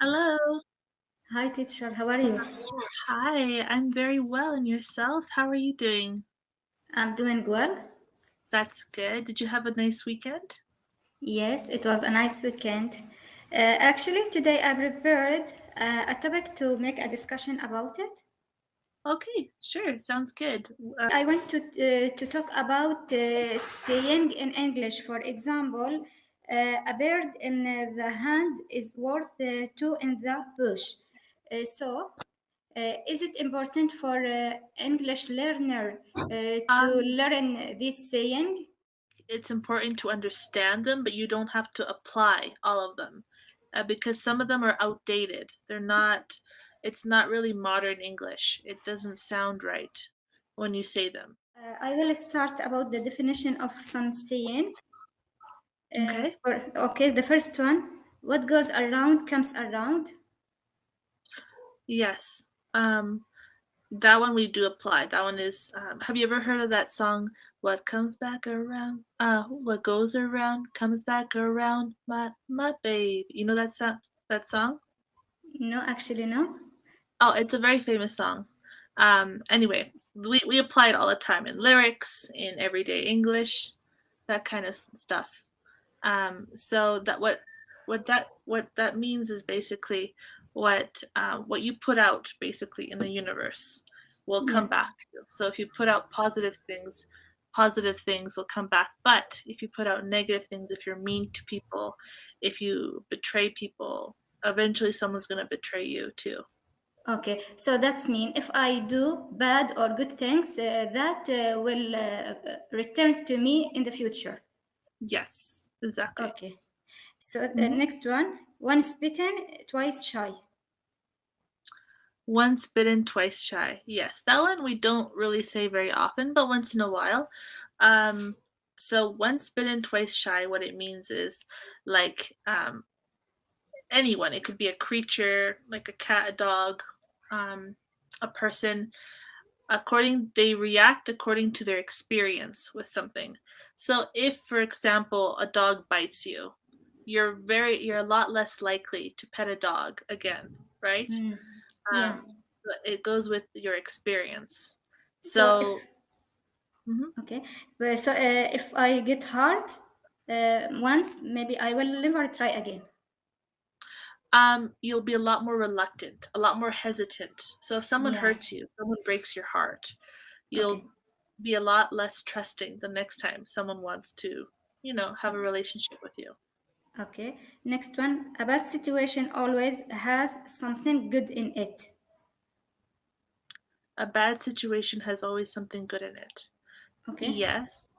Hello. Hi, teacher. How are you? Hi, I'm very well. And yourself? How are you doing? I'm doing well. That's good. Did you have a nice weekend? Yes, it was a nice weekend. Actually, today I prepared a topic to make a discussion about it. Okay, sure. Sounds good. I want to talk about saying in English. For example, a bird in the hand is worth two in the bush. Is it important for English learner to Um, learn this saying? it's important to understand them, but you don't have to apply all of them because some of them are outdated. It's not really modern English. It doesn't sound right when you say them. I will start about the definition of some saying. Okay. Okay, the first one. What goes around comes around. Yes. That one we do apply. That one is, have you ever heard of that song, "What comes back around, what goes around comes back around, my babe." You know that song? No, actually, no. Oh, it's a very famous song. Anyway, we apply it all the time in lyrics, in everyday English, that kind of stuff. So what that means is basically what you put out basically in the universe will Yeah. come back to you. So if you put out positive things will come back. But if you put out negative things, if you're mean to people, if you betray people, eventually someone's gonna betray you too. Okay, so that's mean if I do bad or good things, that will return to me in the future. Yes, exactly. Okay. So Mhm. next one bitten, twice shy. Once bitten, twice shy. Yes, that one we don't really say very often, but once in a while. Um, so once bitten, twice shy, what it means is like anyone. It could be a creature, like a cat, a dog, um, a person. They react according to their experience with something. So if, for example, a dog bites you, you're a lot less likely to pet a dog again, right? Hmm. Yeah. So it goes with your experience. So So, if mhm, okay, if I get hurt once, maybe I will never try again. you'll be a lot more reluctant, a lot more hesitant. So if someone Yeah. hurts you, someone breaks your heart, Okay. you'll be a lot less trusting the next time someone wants to, have a Okay. relationship with you. Okay. Next one. A bad situation always has something good in it. A bad situation has always something good in it. Okay. Yes.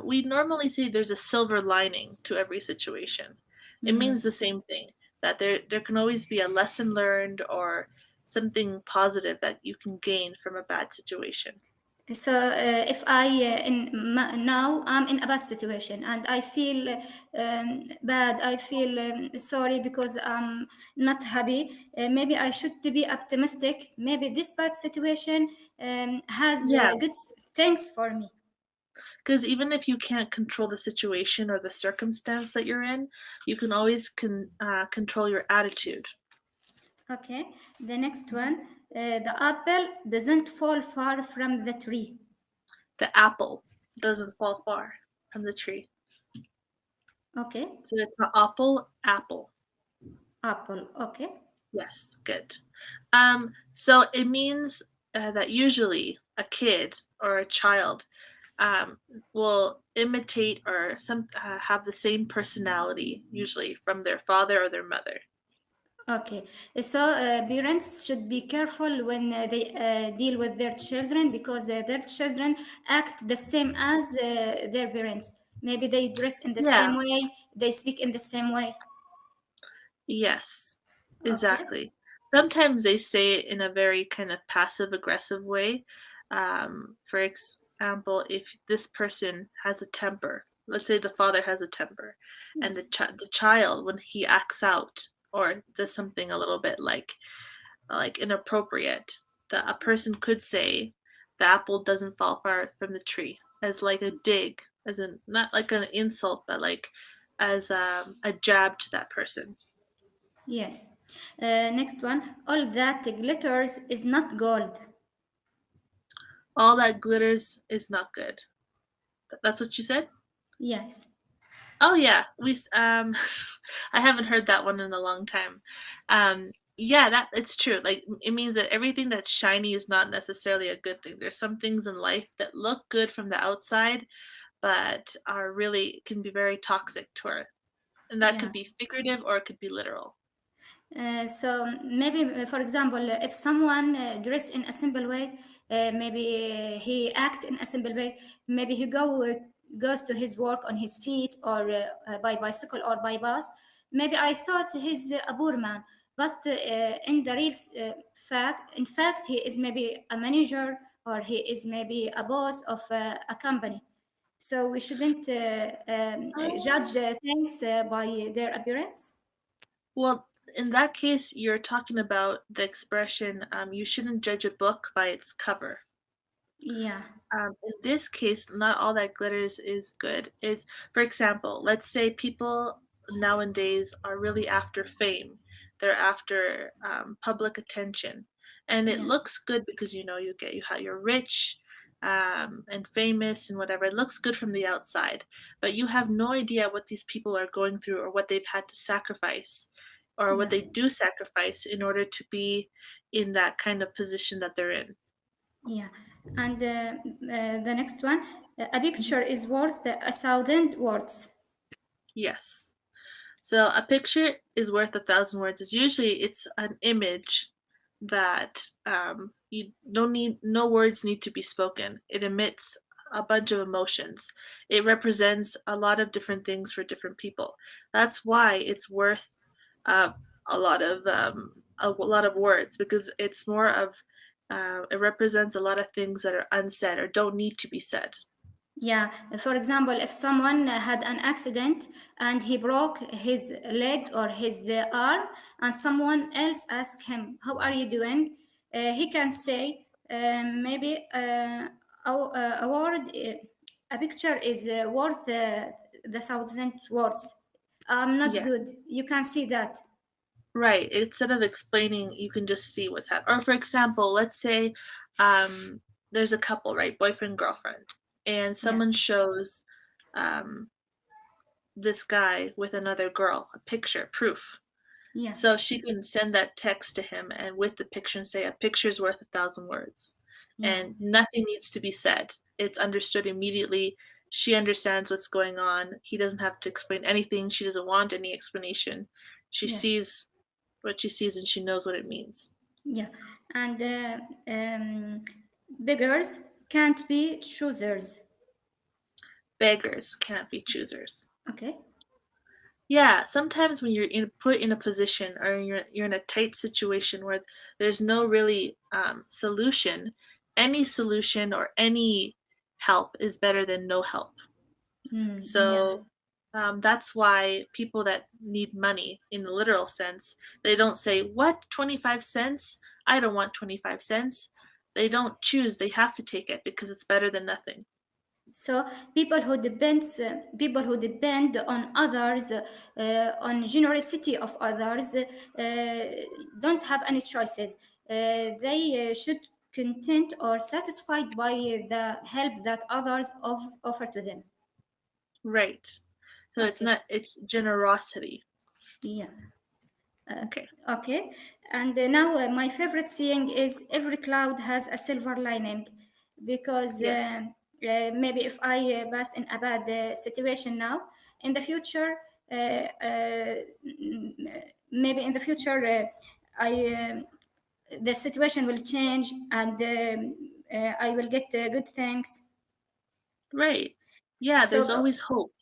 We normally say there's a silver lining to every situation. It Hmm. means the same thing, that there can always be a lesson learned or something positive that you can gain from a bad situation. If now I'm in a bad situation and I feel bad, I feel sorry because I'm not happy. Maybe I should to be optimistic. Maybe this bad situation has Yeah, good things for me. because even if you can't control the situation or the circumstance that you're in, you can always control your attitude. Okay. The next one, the apple doesn't fall far from the tree. The apple doesn't fall far from the tree. Okay. So it's an apple, apple. Apple. Okay. Yes, good. So it means that usually a kid or a child um, will imitate or have the same personality, usually from their father or their mother. Okay, parents should be careful when they deal with their children because their children act the same as their parents. Maybe they dress in the Yeah. same way, they speak in the same way. Yes. Okay. Exactly. Sometimes they say it in a very kind of passive aggressive way. For example, if this person has a temper, let's say the father has a temper, and the child, when he acts out or does something a little bit like inappropriate, that a person could say the apple doesn't fall far from the tree as like a dig, as in not like an insult, but like as a jab to that person. Yes. Next one, all that glitters is not gold. All that glitters is not good. That's what you said? Yes, Oh, yeah. I haven't heard that one in a long time. Yeah, that it's true. Like, it means that everything that's shiny is not necessarily a good thing. There's some things in life that look good from the outside, but are really can be very toxic to her. And that yeah. could be figurative or it could be literal. So maybe, for example, if someone dress in a simple way, maybe he act in a simple way, maybe he goes to his work on his feet or by bicycle or by bus. Maybe I thought he's a poor man, but in the real in fact, he is maybe a manager or he is maybe a boss of a company. So we shouldn't judge things by their appearance. Well, in that case, you're talking about the expression, "You shouldn't judge a book by its cover." Yeah, In this case, not all that glitters is good. Is For example, let's say people nowadays are really after fame. They're after public attention, and it yeah. looks good because you're rich and famous and whatever. It looks good from the outside, but you have no idea what these people are going through or what they've had to sacrifice or what Yeah, they do sacrifice in order to be in that kind of position that they're in. yeah. And the next one, a Mhm. picture is worth a thousand words. Yes. So a picture is worth a thousand words. It's an image that you don't need no words need to be spoken. It emits a bunch of emotions. It represents a lot of different things for different people. That's why it's worth uh, a lot of words because it's more of it represents a lot of things that are unsaid or don't need to be said. Yeah, for example, if someone had an accident and he broke his leg or his arm, and someone else asked him, "How are you doing?" He can say, maybe a word, a picture is worth the thousand words. I'm not Yeah. good. You can see that. Right, instead of explaining, you can just see what's happening. Or for example, let's say, um, there's a couple, right? Boyfriend, girlfriend, and Yeah, someone shows, um, this guy with another girl, a picture, proof. yeah, So she can send that text to him and with the picture and say, "A picture's worth a thousand words." yeah, And nothing needs to be said. It's understood immediately. She understands what's going on. He doesn't have to explain anything. She doesn't want any explanation. She yeah, sees what she sees and she knows what it means. yeah. And beggars can't be choosers. Beggars can't be choosers. Okay. Yeah, sometimes when put in a position or you're in a tight situation where there's no really solution, any solution or any help is better than no help. Yeah. So that's why people that need money in the literal sense, they don't say, "What, 25 cents? I don't want 25 cents." They don't choose, they have to take it because it's better than nothing. So people who depend on others, on generosity of others, don't have any choices. They should content or satisfied by the help that others offer to them. Right. So Okay. it's generosity. Yeah. Okay. Okay, and now my favorite saying is every cloud has a silver lining, because Yes. maybe if I pass in a bad situation now, in the future, maybe in the future, I the situation will change and I will get good things. Right. Yeah, So there's always hope.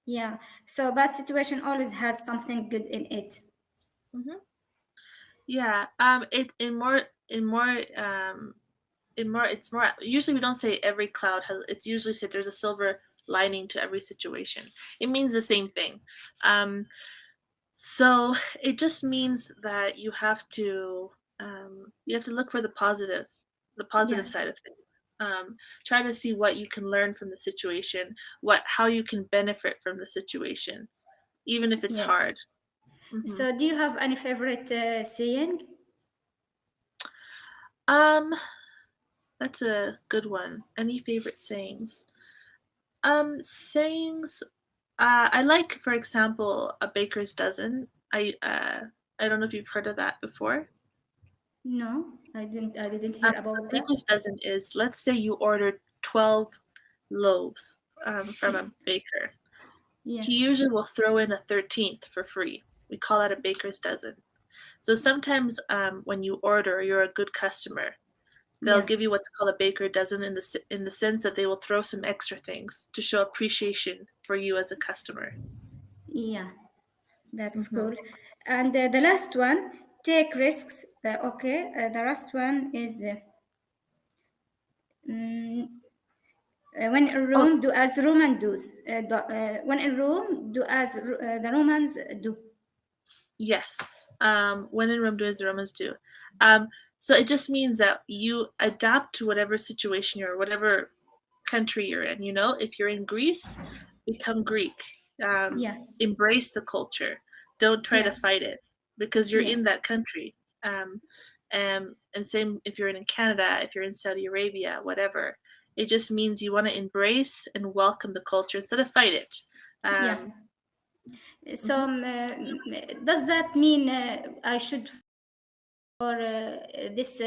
yeah, so bad situation always has something good in it. Mhm. Yeah, it in more it's more usually we don't say every cloud has it's usually said there's a silver lining to every situation. It means the same thing. Um, so it just means that you have to look for the Yeah. positive side of things. Try to see what you can learn from the situation, what how you can benefit from the situation, even if it's Yes. hard. Mhm. So, do you have any favorite saying? Um, that's a good one. Any favorite sayings? Sayings, I like, for example, a baker's dozen. I don't know if you've heard of that before. No, I didn't. I didn't hear So about a that. baker's dozen is, let's say you ordered 12 loaves from a baker. Yeah, He usually will throw in a 13th for free. We call that a baker's dozen. So sometimes when you order, you're a good customer. They'll yeah, give you what's called a baker dozen in the sense that they will throw some extra things to show appreciation for you as a customer. yeah. That's Mhm. cool. And the last one, take risks. Okay, the last one is mm, when in Oh, Rome, do as Roman does. When in Rome, do as the Romans do. yes. When in Rome, do as the Romans do. Um, so it just means that you adapt to whatever situation you're, whatever country you're in. If you're in Greece, become Greek. Yeah, Embrace the culture. Don't try to yeah, fight it because you're yeah, in that country. And same if you're in Canada, if you're in Saudi Arabia, whatever. It just means you want to embrace and welcome the culture instead of fight it. yeah. Um, So, mhm. does that mean I should, or this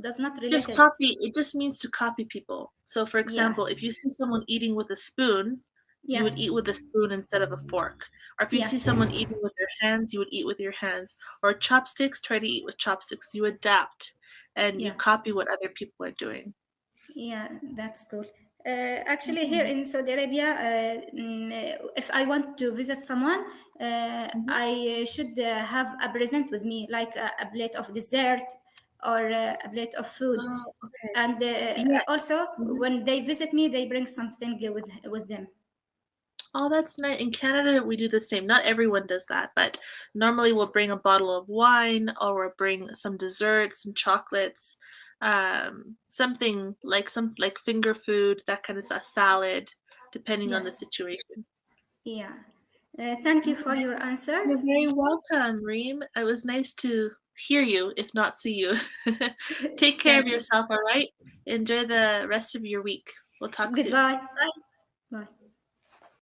does not Just related? copy. It just means to copy people. So, for Yeah, example, if you see someone eating with a spoon, you yeah, would eat with a spoon instead of a fork. Or if you yeah, see someone eating with their hands, you would eat with your hands. Or chopsticks, try to eat with chopsticks. You adapt and you yeah. copy what other people are doing. Yeah, that's cool. Actually, here Mhm. in Saudi Arabia, if I want to visit someone, Mhm. I should have a present with me, like a plate of dessert or a plate of food. Oh, okay. And Yeah. also, Mhm. when they visit me, they bring something with them. Oh, that's nice. In Canada, we do the same. Not everyone does that, but normally we'll bring a bottle of wine or we'll bring some desserts, some chocolates, something like finger food, that kind of stuff, salad, depending on Yeah, the situation. yeah. Thank you for Mhm. your You're answers. very welcome, Reem. It was nice to hear you, if not see you. Take care of Thank you. yourself, all right? Enjoy the rest of your week. We'll talk soon. Goodbye. Bye.